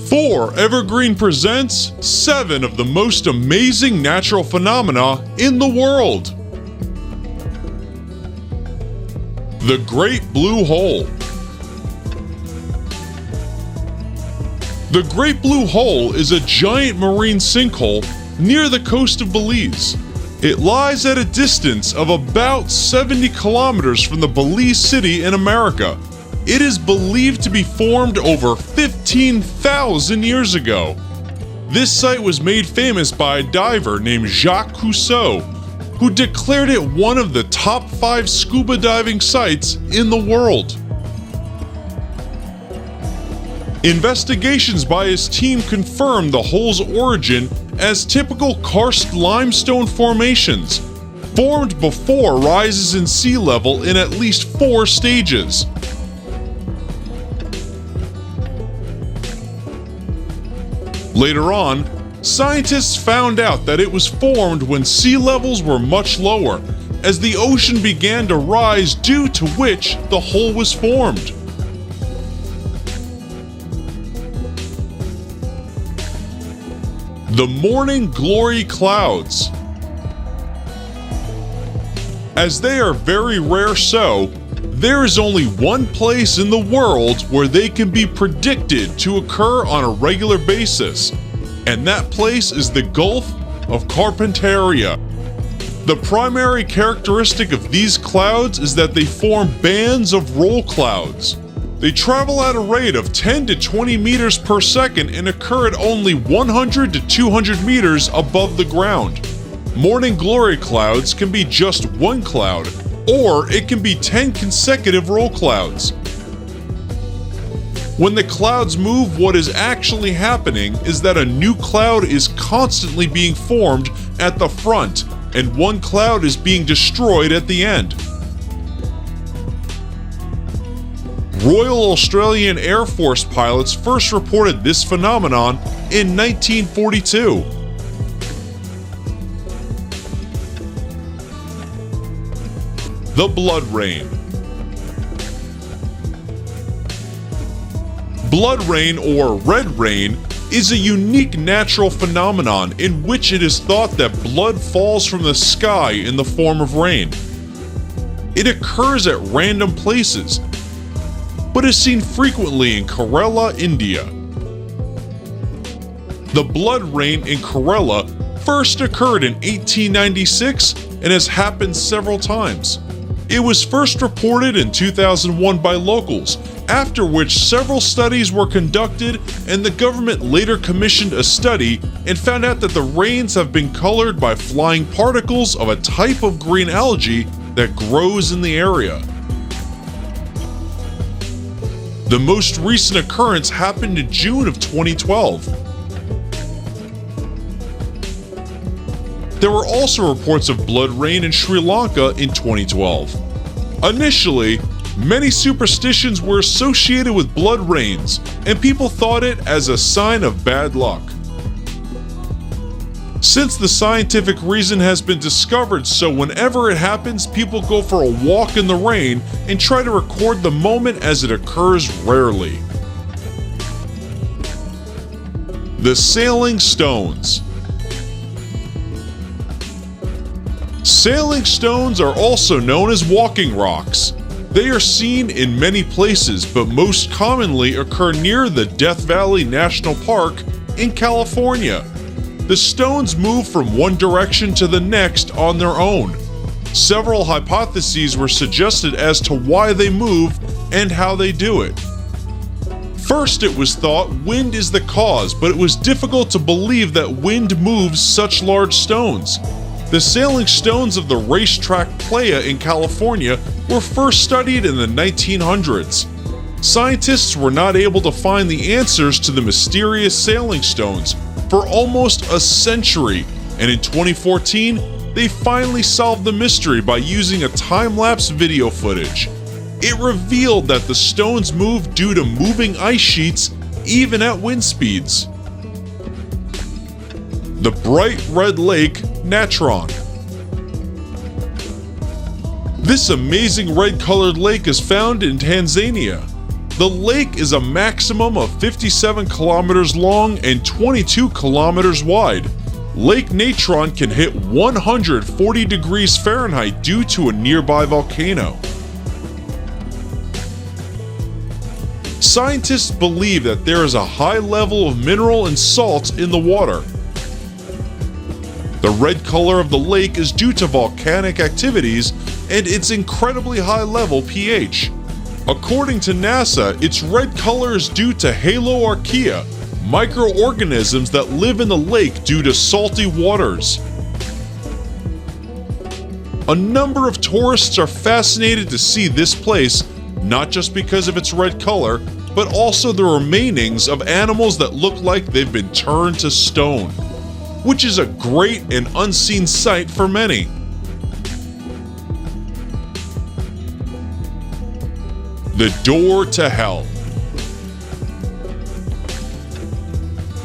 4 Evergreen presents 7 of the most amazing natural phenomena in the world. The Great Blue Hole. The Great Blue Hole is a giant marine sinkhole near the coast of Belize. It lies at a distance of about 70 kilometers from the Belize city in America. It is believed to be formed over 15,000 years ago. This site was made famous by a diver named Jacques Cousteau, who declared it one of the top 5 scuba diving sites in the world. Investigations by his team confirmed the hole's origin as typical karst limestone formations, formed before rises in sea level in at least 4 stages. Later on, scientists found out that it was formed when sea levels were much lower, as the ocean began to rise, due to which the hole was formed. The Morning Glory Clouds. As they are very rare, there is only one place in the world where they can be predicted to occur on a regular basis, and that place is the Gulf of Carpentaria. The primary characteristic of these clouds is that they form bands of roll clouds. They travel at a rate of 10 to 20 meters per second and occur at only 100 to 200 meters above the ground. Morning Glory clouds can be just one cloud, or it can be 10 consecutive roll clouds. When the clouds move, what is actually happening is that a new cloud is constantly being formed at the front, and one cloud is being destroyed at the end. Royal Australian Air Force pilots first reported this phenomenon in 1942. The Blood Rain. Blood rain, or red rain, is a unique natural phenomenon in which it is thought that blood falls from the sky in the form of rain. It occurs at random places, but is seen frequently in Kerala, India. The blood rain in Kerala first occurred in 1896 and has happened several times. It was first reported in 2001 by locals, after which several studies were conducted, and the government later commissioned a study and found out that the rains have been colored by flying particles of a type of green algae that grows in the area. The most recent occurrence happened in June of 2012. There were also reports of blood rain in Sri Lanka in 2012. Initially, many superstitions were associated with blood rains, and people thought it as a sign of bad luck. Since the scientific reason has been discovered, so whenever it happens, people go for a walk in the rain and try to record the moment as it occurs rarely. The Sailing Stones. Sailing stones are also known as walking rocks. They are seen in many places, but most commonly occur near the Death Valley National Park in California. The stones move from one direction to the next on their own. Several hypotheses were suggested as to why they move and how they do it. First, it was thought wind is the cause, but it was difficult to believe that wind moves such large stones. The sailing stones of the racetrack Playa in California were first studied in the 1900s. Scientists were not able to find the answers to the mysterious sailing stones for almost a century, and in 2014, they finally solved the mystery by using a time-lapse video footage. It revealed that the stones move due to moving ice sheets even at wind speeds. The Bright Red Lake Natron. This amazing red-colored lake is found in Tanzania. The lake is a maximum of 57 kilometers long and 22 kilometers wide. Lake Natron can hit 140 degrees Fahrenheit due to a nearby volcano. Scientists believe that there is a high level of mineral and salt in the water. The red color of the lake is due to volcanic activities and its incredibly high level pH. According to NASA, its red color is due to haloarchaea, microorganisms that live in the lake due to salty waters. A number of tourists are fascinated to see this place, not just because of its red color, but also the remainings of animals that look like they've been turned to stone, which is a great and unseen sight for many. The door to hell.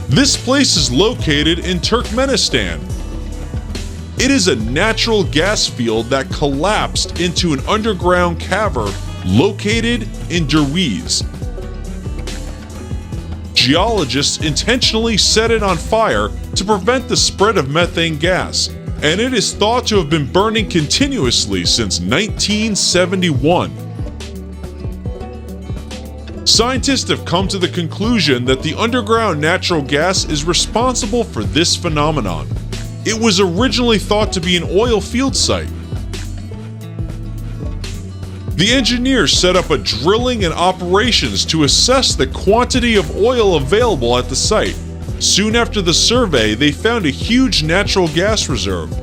This place is located in Turkmenistan. It is a natural gas field that collapsed into an underground cavern located in Derwiz. Geologists intentionally set it on fire to prevent the spread of methane gas, and it is thought to have been burning continuously since 1971. Scientists have come to the conclusion that the underground natural gas is responsible for this phenomenon. It was originally thought to be an oil field site. The engineers set up a drilling and operations to assess the quantity of oil available at the site. Soon after the survey, they found a huge natural gas reserve.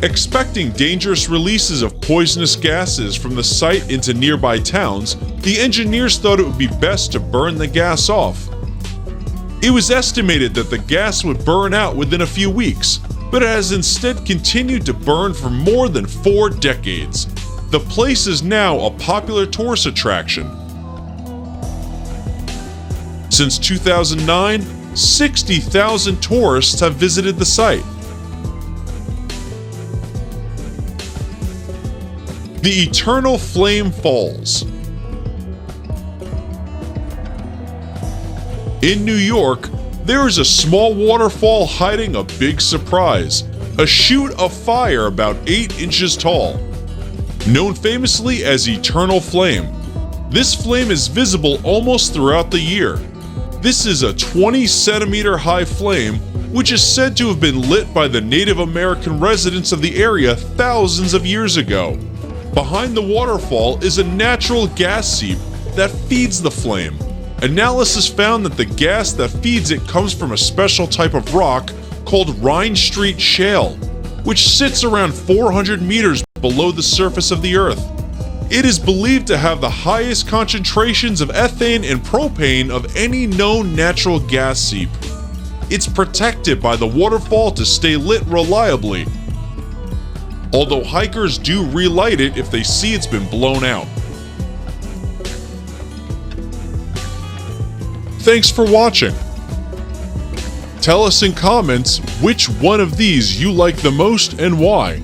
Expecting dangerous releases of poisonous gases from the site into nearby towns, the engineers thought it would be best to burn the gas off. It was estimated that the gas would burn out within a few weeks, but it has instead continued to burn for more than 4 decades. The place is now a popular tourist attraction. Since 2009, 60,000 tourists have visited the site. The Eternal Flame Falls. In New York, there is a small waterfall hiding a big surprise, a chute of fire about 8 inches tall. Known famously as Eternal Flame, this flame is visible almost throughout the year. This is a 20-centimeter high flame, which is said to have been lit by the Native American residents of the area thousands of years ago. Behind the waterfall is a natural gas seep that feeds the flame. Analysis found that the gas that feeds it comes from a special type of rock called Rhine Street Shale, which sits around 400 meters below the surface of the Earth. It is believed to have the highest concentrations of ethane and propane of any known natural gas seep. It's protected by the waterfall to stay lit reliably, although hikers do relight it if they see it's been blown out. Thanks for watching. Tell us in comments which one of these you like the most and why.